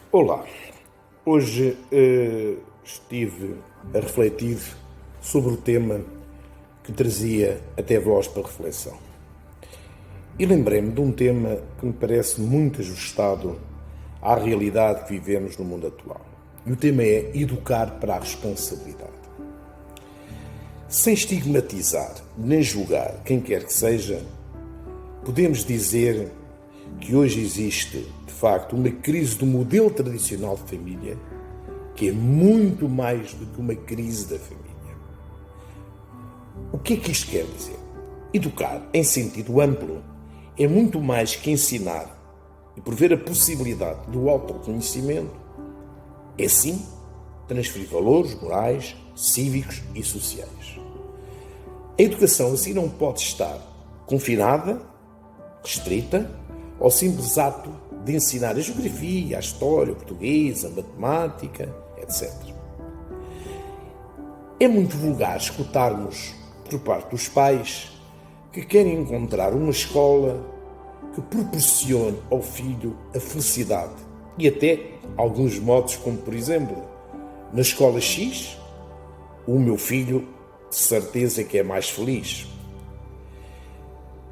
Olá, hoje estive a refletir sobre o tema que trazia até vós para reflexão. E lembrei-me de um tema que me parece muito ajustado à realidade que vivemos no mundo atual. E o tema é educar para a responsabilidade. Sem estigmatizar nem julgar quem quer que seja, podemos dizer que hoje existe, de facto, uma crise do modelo tradicional de família que é muito mais do que uma crise da família. O que é que isto quer dizer? Educar, em sentido amplo, é muito mais que ensinar e prover a possibilidade do autoconhecimento, é sim transferir valores morais, cívicos e sociais. A educação assim não pode estar confinada, restrita, ao simples ato de ensinar a geografia, a história, o português, a matemática, etc. É muito vulgar escutarmos, por parte dos pais, que querem encontrar uma escola que proporcione ao filho a felicidade e até alguns modos, como por exemplo, na escola X, o meu filho de certeza que é mais feliz.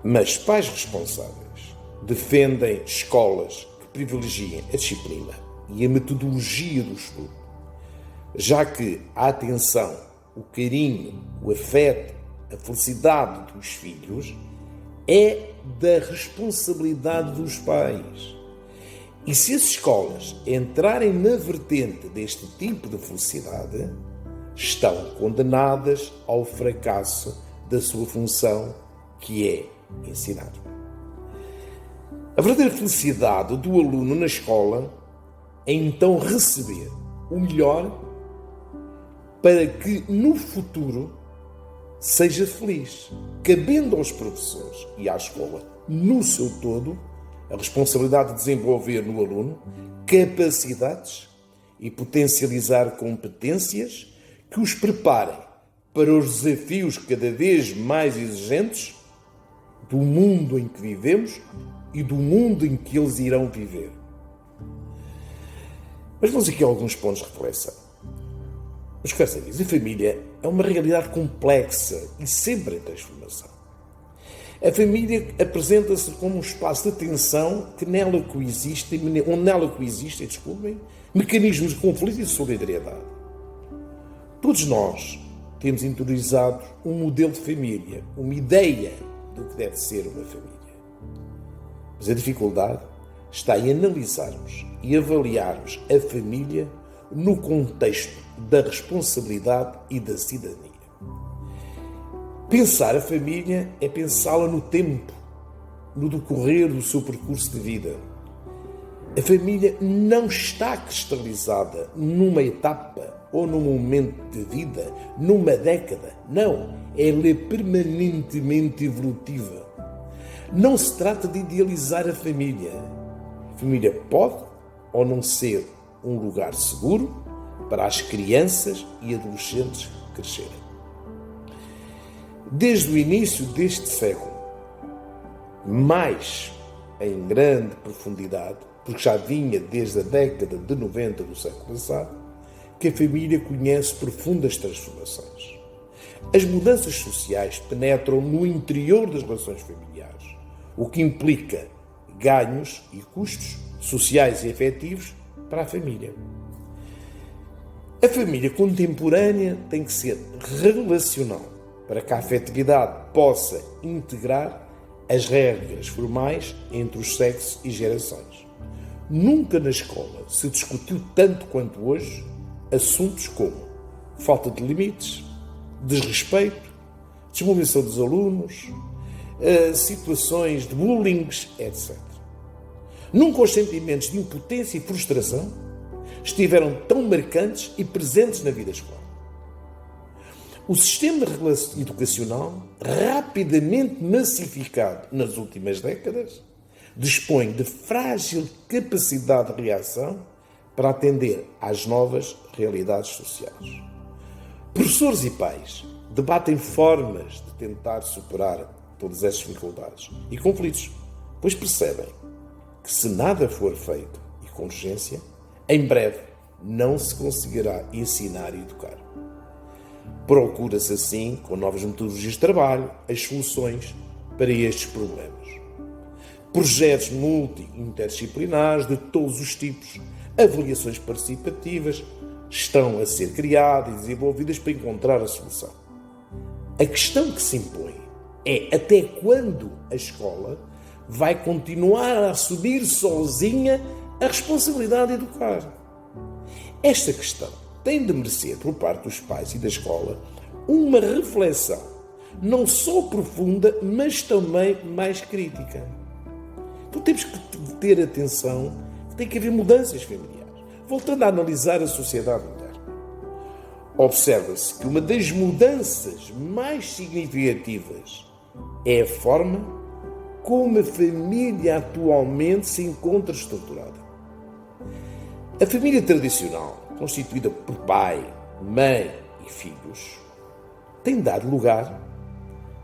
Mas pais responsáveis defendem escolas que privilegiem a disciplina e a metodologia do estudo, já que a atenção, o carinho, o afeto, a felicidade dos filhos é da responsabilidade dos pais. E se as escolas entrarem na vertente deste tipo de felicidade, estão condenadas ao fracasso da sua função, que é ensinar. A verdadeira felicidade do aluno na escola é então receber o melhor para que no futuro seja feliz, cabendo aos professores e à escola, no seu todo, a responsabilidade de desenvolver no aluno capacidades e potencializar competências que os preparem para os desafios cada vez mais exigentes do mundo em que vivemos e do mundo em que eles irão viver. Mas vamos aqui a alguns pontos de reflexão. Meus caros amigos, a família é uma realidade complexa e sempre em transformação. A família apresenta-se como um espaço de atenção onde nela coexistem, mecanismos de conflito e de solidariedade. Todos nós temos interiorizado um modelo de família, uma ideia do que deve ser uma família. Mas a dificuldade está em analisarmos e avaliarmos a família no contexto da responsabilidade e da cidadania. Pensar a família é pensá-la no tempo, no decorrer do seu percurso de vida. A família não está cristalizada numa etapa ou num momento de vida, numa década. Não, ela é permanentemente evolutiva. Não se trata de idealizar a família. A família pode ou não ser um lugar seguro para as crianças e adolescentes crescerem. Desde o início deste século, mais em grande profundidade, porque já vinha desde a década de 90 do século passado, que a família conhece profundas transformações. As mudanças sociais penetram no interior das relações familiares, o que implica ganhos e custos sociais e afetivos para a família. A família contemporânea tem que ser relacional para que a afetividade possa integrar as regras formais entre os sexos e gerações. Nunca na escola se discutiu tanto quanto hoje assuntos como falta de limites, desrespeito, desmobilização dos alunos, situações de bullying, etc. Nunca os sentimentos de impotência e frustração estiveram tão marcantes e presentes na vida escolar. O sistema educacional, rapidamente massificado nas últimas décadas, dispõe de frágil capacidade de reação para atender às novas realidades sociais. Professores e pais debatem formas de tentar superar todas essas dificuldades e conflitos, pois percebem que se nada for feito e com urgência, Em breve, não se conseguirá ensinar e educar. Procura-se assim, com novas metodologias de trabalho, as soluções para estes problemas. Projetos multi-interdisciplinares de todos os tipos, avaliações participativas, estão a ser criadas e desenvolvidas para encontrar a solução. A questão que se impõe é até quando a escola vai continuar a assumir sozinha a responsabilidade de educar. Esta questão tem de merecer, por parte dos pais e da escola, uma reflexão, não só profunda, mas também mais crítica. Então temos que ter atenção que tem que haver mudanças familiares. Voltando a analisar a sociedade moderna, observa-se que uma das mudanças mais significativas é a forma como a família atualmente se encontra estruturada. A família tradicional, constituída por pai, mãe e filhos, tem dado lugar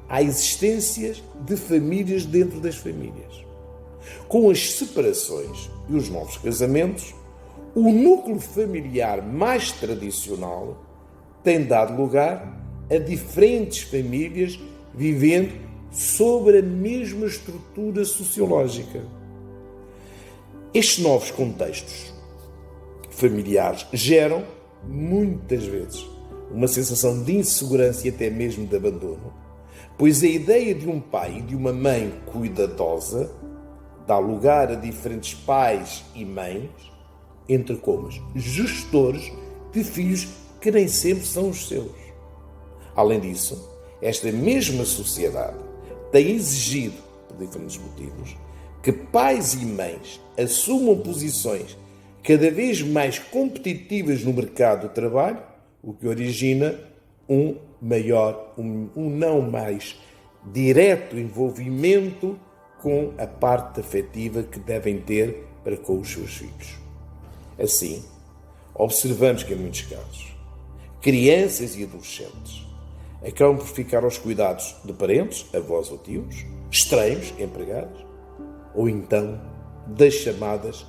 à existência de famílias dentro das famílias. Com as separações e os novos casamentos, o núcleo familiar mais tradicional tem dado lugar a diferentes famílias vivendo sobre a mesma estrutura sociológica. Estes novos contextos familiares geram, muitas vezes, uma sensação de insegurança e até mesmo de abandono, pois a ideia de um pai e de uma mãe cuidadosa dá lugar a diferentes pais e mães, entre comas, gestores de filhos que nem sempre são os seus. Além disso, esta mesma sociedade tem exigido, por diferentes motivos, que pais e mães assumam posições cada vez mais competitivas no mercado do trabalho, o que origina um não mais direto envolvimento com a parte afetiva que devem ter para com os seus filhos. Assim, observamos que, em muitos casos, crianças e adolescentes acabam por ficar aos cuidados de parentes, avós ou tios, estranhos, empregados, ou então das chamadas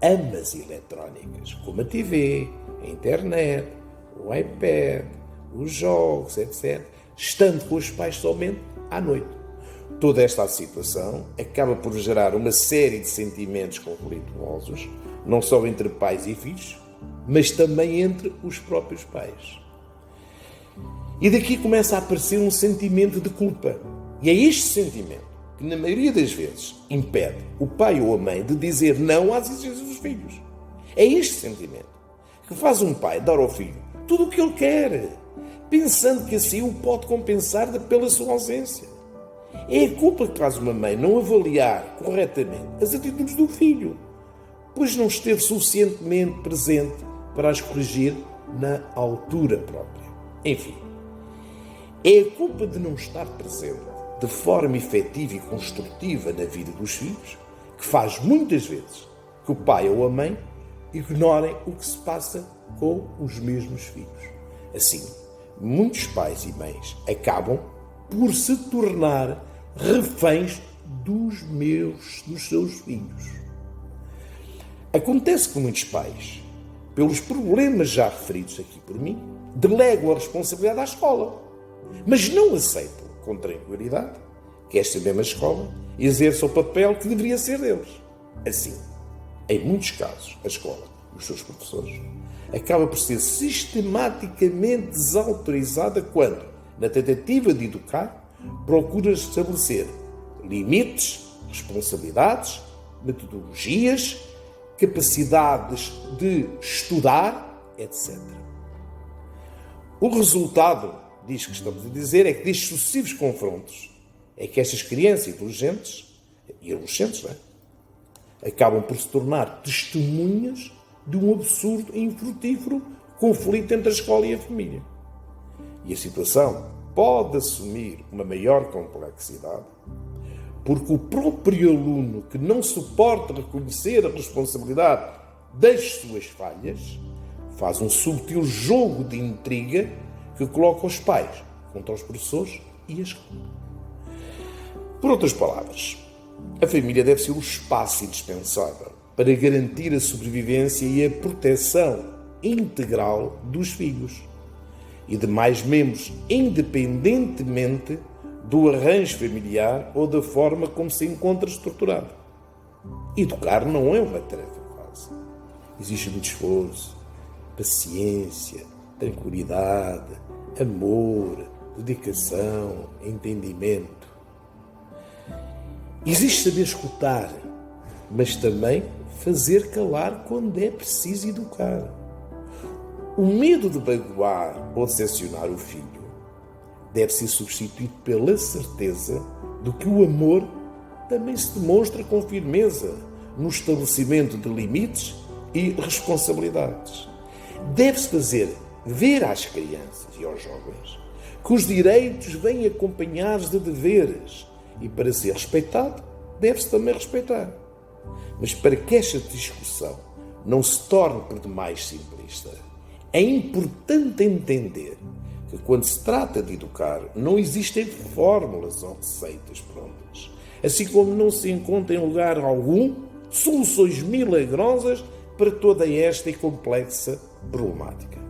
amas eletrónicas, como a TV, a internet, o iPad, os jogos, etc., estando com os pais somente à noite. Toda esta situação acaba por gerar uma série de sentimentos conflituosos, não só entre pais e filhos, mas também entre os próprios pais. E daqui começa a aparecer um sentimento de culpa. E é este sentimento que, na maioria das vezes, impede o pai ou a mãe de dizer não às exigências dos filhos. É este sentimento que faz um pai dar ao filho tudo o que ele quer, pensando que assim o pode compensar pela sua ausência. É a culpa que faz uma mãe não avaliar corretamente as atitudes do filho, pois não esteve suficientemente presente para as corrigir na altura própria. Enfim, é a culpa de não estar presente de forma efetiva e construtiva na vida dos filhos que faz muitas vezes que o pai ou a mãe ignorem o que se passa com os mesmos filhos. Assim, muitos pais e mães acabam por se tornar reféns dos seus filhos. Acontece que muitos pais, pelos problemas já referidos aqui por mim, delegam a responsabilidade à escola, mas não aceitam com tranquilidade que esta mesma escola exerça o papel que deveria ser deles. Assim, em muitos casos, a escola e os seus professores acaba por ser sistematicamente desautorizada quando, na tentativa de educar, procura estabelecer limites, responsabilidades, metodologias, capacidades de estudar, etc. O resultado diz que estamos a dizer é que destes sucessivos confrontos é que estas crianças e adolescentes acabam por se tornar testemunhas de um absurdo e infrutífero conflito entre a escola e a família. E a situação pode assumir uma maior complexidade porque o próprio aluno que não suporta reconhecer a responsabilidade das suas falhas faz um subtil jogo de intriga que coloca os pais contra os professores e a escola. Por outras palavras, a família deve ser o espaço indispensável para garantir a sobrevivência e a proteção integral dos filhos e demais membros, independentemente do arranjo familiar ou da forma como se encontra estruturado. Educar não é uma tarefa fácil. Exige muito esforço, paciência, tranquilidade, amor, dedicação, entendimento. Existe saber escutar, mas também fazer calar quando é preciso educar. O medo de magoar ou decepcionar o filho deve ser substituído pela certeza de que o amor também se demonstra com firmeza no estabelecimento de limites e responsabilidades. Deve-se fazer ver às crianças e aos jovens que os direitos vêm acompanhados de deveres e, para ser respeitado, deve-se também respeitar. Mas para que esta discussão não se torne por demais simplista, é importante entender que, quando se trata de educar, não existem fórmulas ou receitas prontas, assim como não se encontra em lugar algum soluções milagrosas para toda esta e complexa problemática.